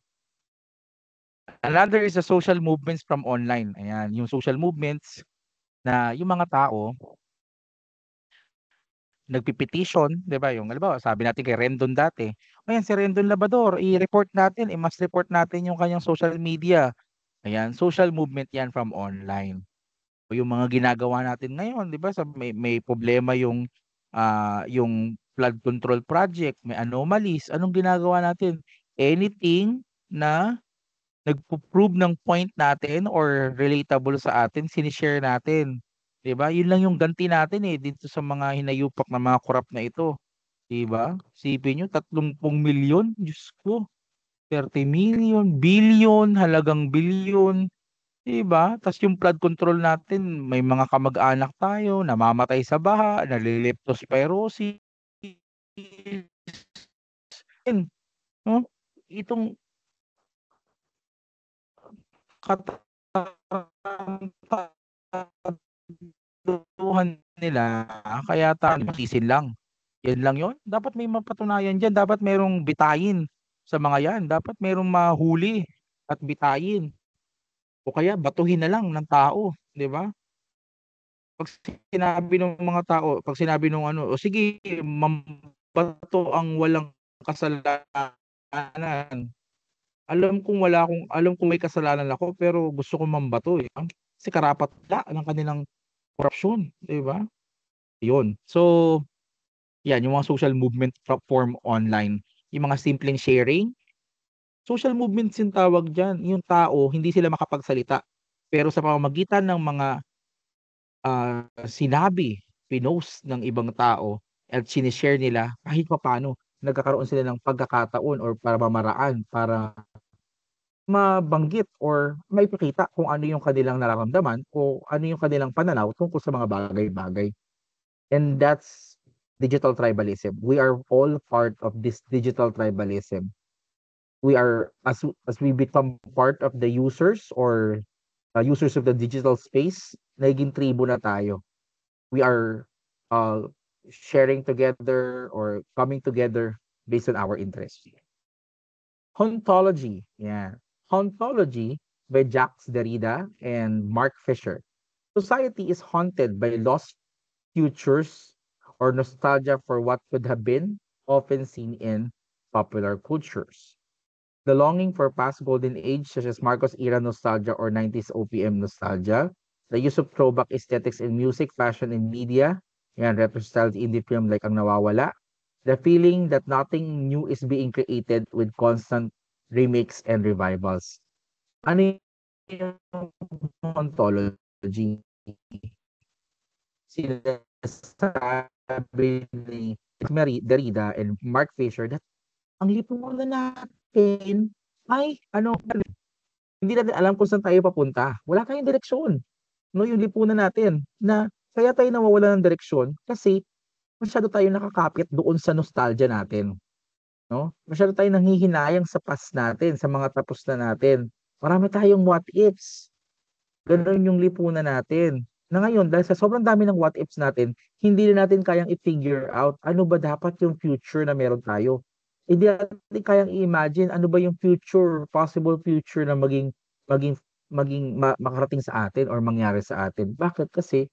Another is the social movements from online. Ayan, yung social movements na yung mga tao nagpe-petition, 'di ba? Yung halimbawa, sabi natin kay Rendon dati, "Ayan si Rendon Labrador, i-report natin, i-mass report natin yung kanyang social media." Ayan, social movement 'yan from online. O yung mga ginagawa natin ngayon, 'di ba, sa may problema yung flood control project, may anomalies, anong ginagawa natin? Anything na nagpo-prove ng point natin or relatable sa atin, shine-share natin, 'di ba? Yun lang yung ganti natin, eh, dito sa mga hinayupak na mga korap na ito, 'di ba? Isipin niyo 30 milyon, Diyos ko, 30 million, billion, halagang bilyon, 'di ba? Tas yung flood control natin may mga kamag-anak tayo namamatay sa baha, nale-leptospirosis, 'no? Itong katarantaduhan nila kaya tiisin lang. Yan lang yun? Dapat may mapatunayan diyan, dapat merong bitayin sa mga yan, dapat merong mahuli at bitayin o kaya batuhin na lang ng tao, 'di ba? 'Pag sinabi ng mga tao, 'pag sinabi nung ano, "O sige, bato ang walang kasalanan." Alam kong may kasalanan ako pero gusto kong mambato, eh, kasi karapat-dapat ng kanilang korapsyon, 'di ba? 'Yun. So, 'yan yung mga social movement form online, yung mga simpleng sharing, social movements yung tawag diyan. Yung tao hindi sila makapagsalita, pero sa pamamagitan ng mga sinabi, pinost ng ibang tao at shine-share nila kahit papaano nagkakaroon sila ng pagkakataon or pamamaraan para mabanggit or maipakita kung ano yung kanilang nararamdaman o ano yung kanilang pananaw tungkol sa mga bagay-bagay. And that's digital tribalism. We are all part of this digital tribalism. We are as we become part of the users or users of the digital space, nagiging tribo na tayo. We are uh, sharing together or coming together based on our interests. Hauntology, yeah. Hauntology by Jacques Derrida and Mark Fisher. Society is haunted by lost futures or nostalgia for what could have been, often seen in popular cultures. The longing for past golden age, such as Marcos era nostalgia or 90s OPM nostalgia. The use of throwback aesthetics in music, fashion, and media. Yan, retro style indie film like Ang Nawawala. The feeling that nothing new is being created with constant remakes and revivals. Ano yung ontology? sinasabi ni Derrida and Mark Fisher that ang lipunan natin ay ano, hindi natin alam kung saan tayo papunta. Wala tayong direksyon. No, yung lipunan natin na kaya tayo nawawala ng direksyon kasi masyado tayo nakakapit doon sa nostalgia natin, no? Masyado tayong nanghihinayang sa past natin, sa mga tapos na natin. Marami tayong what ifs. Gano'n yung lipunan natin. Na ngayon, dahil sa sobrang dami ng what ifs natin, hindi na natin kayang i-figure out ano ba dapat yung future na meron tayo. Hindi natin kayang i-imagine ano ba yung future, possible future na maging makarating sa atin or mangyari sa atin. Bakit? Kasi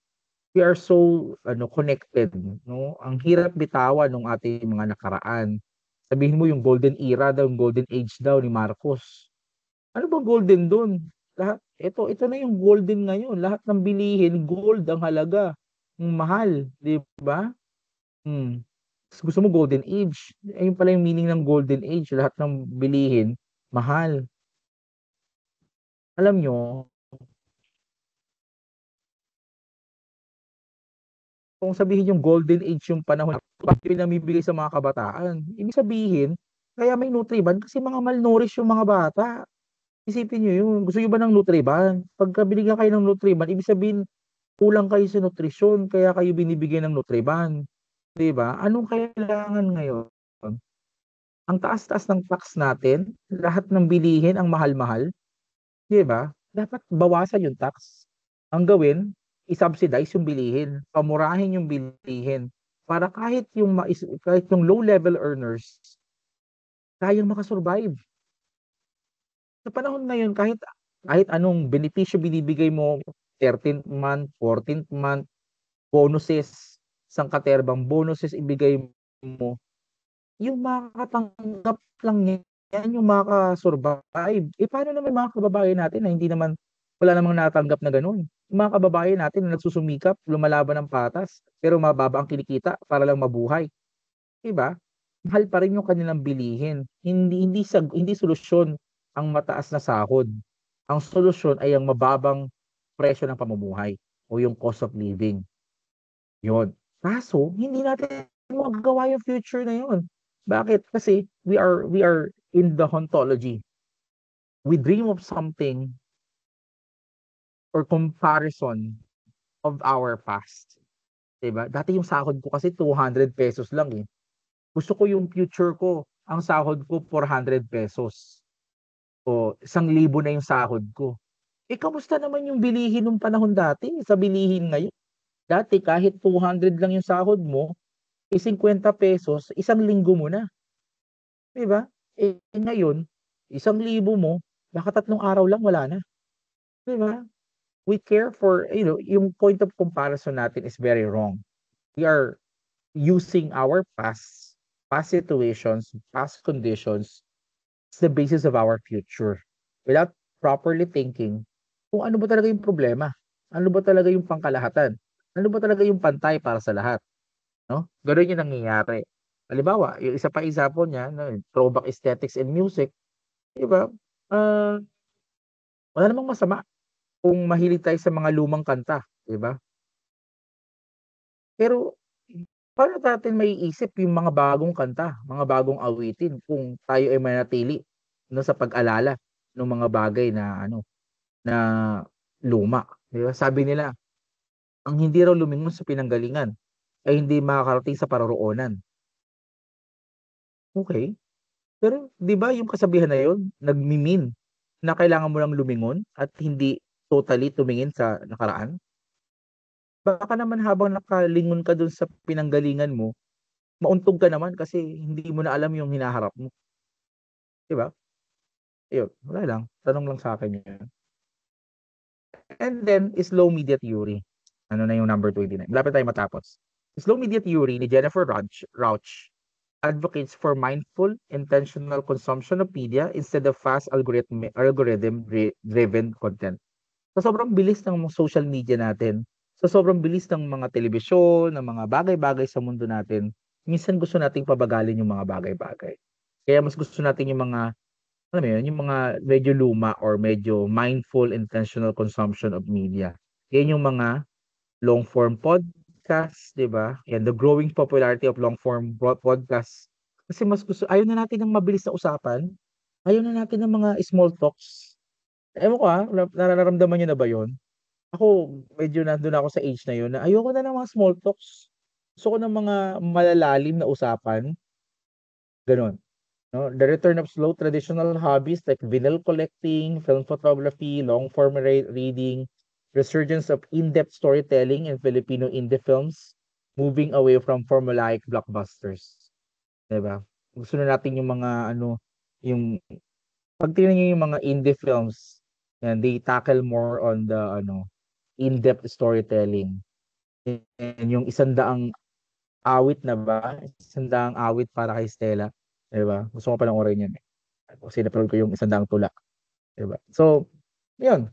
we are so connected, no? Ang hirap bitawan ng ating mga nakaraan. Sabihin mo yung golden era daw, yung golden age daw ni Marcos. Ano ba golden dun? Lahat, ito na yung golden ngayon. Lahat ng bilihin, gold ang halaga. Ang mahal, di ba? Hmm. Gusto mo golden age. Ayun pala yung meaning ng golden age. Lahat ng bilihin, mahal. Alam nyo, kung sabihin yung golden age yung panahon na pinamibigay sa mga kabataan, ibig sabihin, kaya may Nutriban kasi mga malnourished yung mga bata. Isipin nyo yun. Gusto nyo ba ng Nutriban? Pagka binigyan kayo ng Nutriban, ibig sabihin, kulang kayo sa nutrisyon, kaya kayo binibigyan ng Nutriban. 'Di ba? Anong kailangan ngayon? Ang taas-taas ng tax natin, lahat ng bilihin ang mahal-mahal, 'di ba? Dapat bawasan yung tax. Ang gawin, i-subsidize yung bilihin, pamurahin yung bilihin para kahit yung low level earners kayang makasurvive. Sa panahon ngayon, kahit anong benepisyo binibigay mo, 13th month, 14th month, bonuses, sangkaterbang bonuses ibigay mo, yung makakatanggap lang yan, yung makasurvive. Eh, paano naman mga kababayan natin na hindi naman, wala namang natanggap na ganun? Yung mga kababayan natin na nagsusumikap, lumalaban ng patas, pero mababa ang kinikita para lang mabuhay. Diba? Mahal pa rin yung kanilang bilihin. Hindi solusyon ang mataas na sahod. Ang solusyon ay ang mababang presyo ng pamumuhay o yung cost of living. Yun. Kaso, hindi natin magagawa yung future na yun. Bakit? Kasi we are in the ontology. We dream of something or comparison of our past. Diba? Dati yung sahod ko kasi 200 pesos lang eh. Gusto ko yung future ko, ang sahod ko 400 pesos. O 1,000 na yung sahod ko. Eh, kamusta naman yung bilihin nung panahon dati sa bilihin ngayon? Dati kahit 200 lang yung sahod mo, 50 pesos, 1 linggo mo na. 'Di ba? Eh, ngayon, 1,000 mo, baka 3 araw lang wala na. 'Di ba? We care for, yung point of comparison natin is very wrong. We are using our past situations, past conditions as the basis of our future without properly thinking kung ano ba talaga yung problema. Ano ba talaga yung pangkalahatan? Ano ba talaga yung pantay para sa lahat? No? Gano'n yung nangyayari. Halimbawa, yung isa pa example niya, no, throwback aesthetics and music, 'di ba? Ah, wala namang masama kung mahilig tayo sa mga lumang kanta, 'di ba? Pero paano natin maiisip yung mga bagong kanta, mga bagong awitin kung tayo ay manatili no sa pag-alala ng mga bagay na na luma, 'di ba? Sabi nila, ang hindi raw lumingon sa pinanggalingan ay hindi makakarating sa paroroonan. Okay. Pero 'di ba yung kasabihan na yun, nagmi-mean na kailangan mo lang lumingon at hindi totally tumingin sa nakaraan? Baka naman habang nakalingon ka dun sa pinanggalingan mo, mauntog ka naman kasi hindi mo na alam yung hinaharap mo, 'di ba? Ayun, wala lang, tanong lang sa'kin yun. And then slow media theory. Ano na yung number 29, malapit tayong matapos. Slow media theory ni Jennifer Rauch advocates for mindful, intentional consumption of media instead of fast algorithm-driven content. Sa sobrang bilis ng mga social media natin, sa sobrang bilis ng mga telebisyon, ng mga bagay-bagay sa mundo natin, minsan gusto nating pabagalin yung mga bagay-bagay. Kaya mas gusto natin yung mga, alam mo yun, yung mga medyo luma or medyo mindful, intentional consumption of media. Yan yung mga long form podcast, 'di ba? And the growing popularity of long form podcast. Kasi mas gusto ayaw na natin ng mabilis na usapan. Ayaw na natin ng mga small talks. Ewan ko nararamdaman niyo na ba 'yon? Ako medyo nandun ako sa age na 'yon na ayoko na ng mga small talks. Gusto ko ng mga malalalim na usapan, gano'n. No, the return of slow traditional hobbies like vinyl collecting, film photography, long form reading, resurgence of in-depth storytelling in Filipino indie films, moving away from formulaic blockbusters, 'di ba? Gusto na natin yung mga yung pag tingnan niyo yung mga indie films, yan, they tackle more on the in-depth storytelling. And yung isandaang awit na ba? Isandaang awit para kay Stella, 'di ba? Gusto ko panoorin 'yan, eh. Kasi napanood ko yung Isandang Tula, 'di ba? So, 'yun,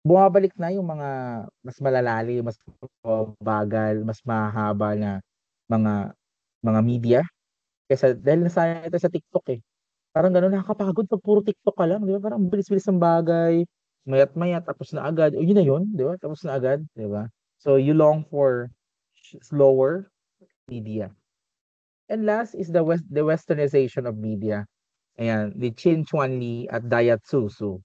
bumabalik na yung mga mas malalalim, mas mabagal, mas mahahaba na mga media kaysa dahil nasanay tayo sa TikTok, eh. Parang gano'n nakakapagod 'pag puro TikTok ka lang, 'di ba? Parang ang bilis-bilis ng bagay, maya't-maya tapos na agad. O 'yun na 'yun, 'di ba? Tapos na agad, 'di ba? So, you long for slower media. And last is the westernization of media. Ayan, ni Chin Chuan Lee at Dayatusu.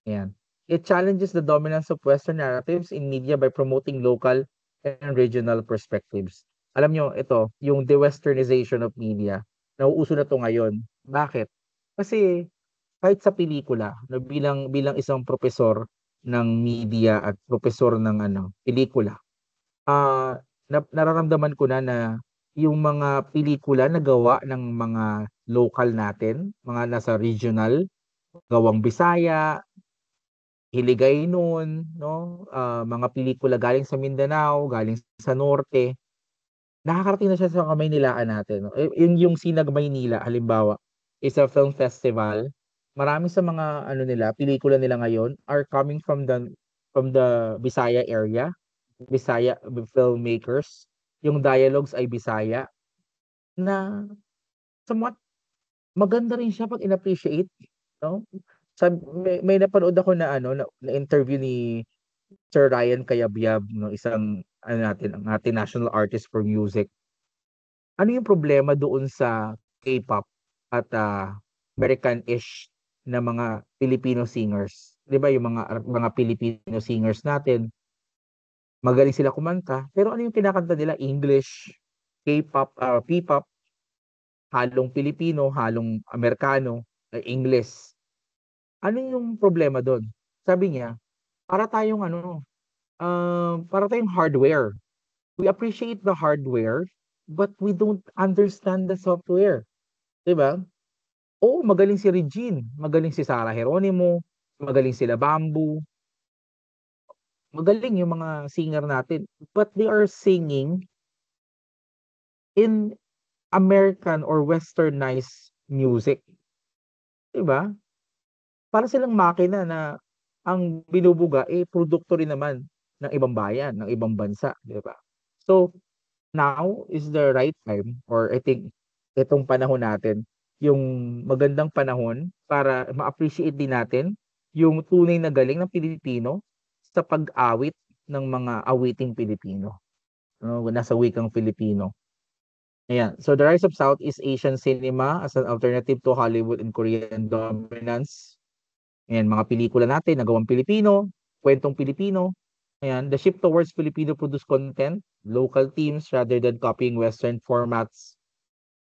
Ayan. It challenges the dominance of Western narratives in media by promoting local and regional perspectives. Alam nyo, ito, yung de-westernization of media, nauuso na to ngayon. Bakit? Kasi kahit sa pelikula, no, bilang isang profesor ng media at profesor ng pelikula, nararamdaman ko na yung mga pelikula na gawa ng mga local natin, mga nasa regional, gawang Bisaya, Hiligay noon, 'no, mga pelikula galing sa Mindanao, galing sa norte, nakakarating na siya sa Kamaynilaan natin, 'no. Yung Sinag Maynila halimbawa, is a film festival, marami sa mga pelikula nila ngayon are coming from the Bisaya area, Bisaya filmmakers. Yung dialogues ay Bisaya na somewhat maganda rin siya 'pag in-appreciate, 'no? May napanood ako na na interview ni Sir Ryan Cayabyab 'no, isang ang ating national artist for music. Ano yung problema doon sa K-pop at, American-ish na mga Filipino singers? 'Di ba yung mga Filipino singers natin, magaling sila kumanta, pero ano yung kinakanta nila English, K-pop, P-pop, halong Pilipino, halong Amerikano, Ingles. Ano yung problema dun? Sabi niya, para tayong para tayong hardware. We appreciate the hardware, but we don't understand the software, 'di ba? Oo, magaling si Regine, magaling si Sarah Geronimo, magaling sila Bamboo, magaling yung mga singer natin, but they are singing in American or westernized music, 'di ba? Para silang makina na ang binubuga, produkto rin naman ng ibang bayan, ng ibang bansa, 'di ba? So, now is the right time or I think itong panahon natin, yung magandang panahon para ma-appreciate din natin yung tunay na galing ng Pilipino sa pag-awit ng mga awiting Pilipino, no, nasa wikang Filipino. Ayan. So, the rise of Southeast Asian cinema as an alternative to Hollywood and Korean dominance. Ayan, mga pelikula natin na gawang Pilipino, kwentong Pilipino. Ayan, the shift towards Filipino-produced content, local teams rather than copying Western formats,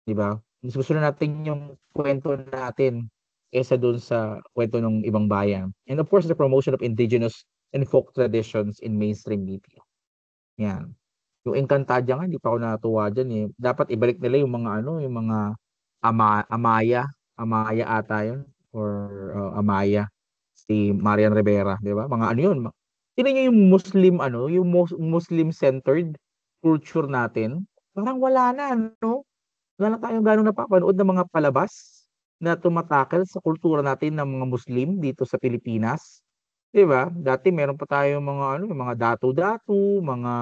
'di ba? Mas gusto na natin yung kwento natin kaysa dun sa kwento ng ibang bayan. And of course, the promotion of indigenous and folk traditions in mainstream media. Yan. Yung Encantadia nga, hindi pa ako natuwa diyan, eh. Dapat ibalik nila yung mga yung mga Amaya, Amaya ata yun or Amaya, si Marian Rivera, 'di ba? Mga yun, tingnan niyo yung Muslim yung Muslim-centered culture natin, parang wala na wala na tayong gaanong napapanood ng mga palabas na tumatakal sa kultura natin ng mga Muslim dito sa Pilipinas, 'di ba? Dati meron pa tayong mga yung mga datu-datu, mga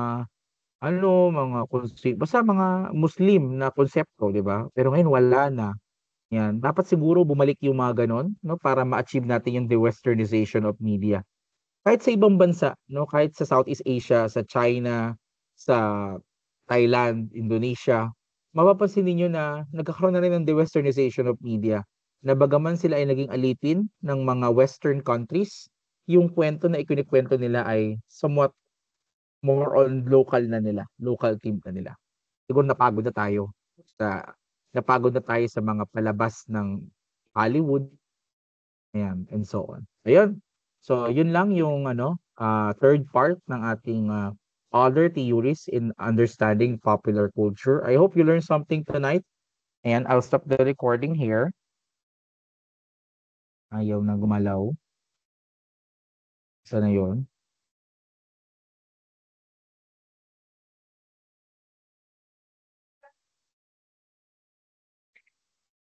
basta mga Muslim na konsepto, 'di ba? Pero ngayon wala na. 'Yan, dapat siguro bumalik yung mga gano'n 'no, para ma-achieve natin yung de-westernization of media. kahit sa ibang bansa, no, kahit sa Southeast Asia, sa China, sa Thailand, Indonesia, mapapansin ninyo na nagkakaroon na rin ng de-westernization of media. Na bagaman sila ay naging alipin ng mga western countries, yung kwento na ikinikwento nila ay somewhat more on local team na nila. Siguro napagod na tayo sa mga palabas ng Hollywood, ayan, and so on. Ayun. So, yun lang yung third part ng ating other theories in understanding popular culture. I hope you learned something tonight. And I'll stop the recording here. Ayaw na gumalaw. Sana yun.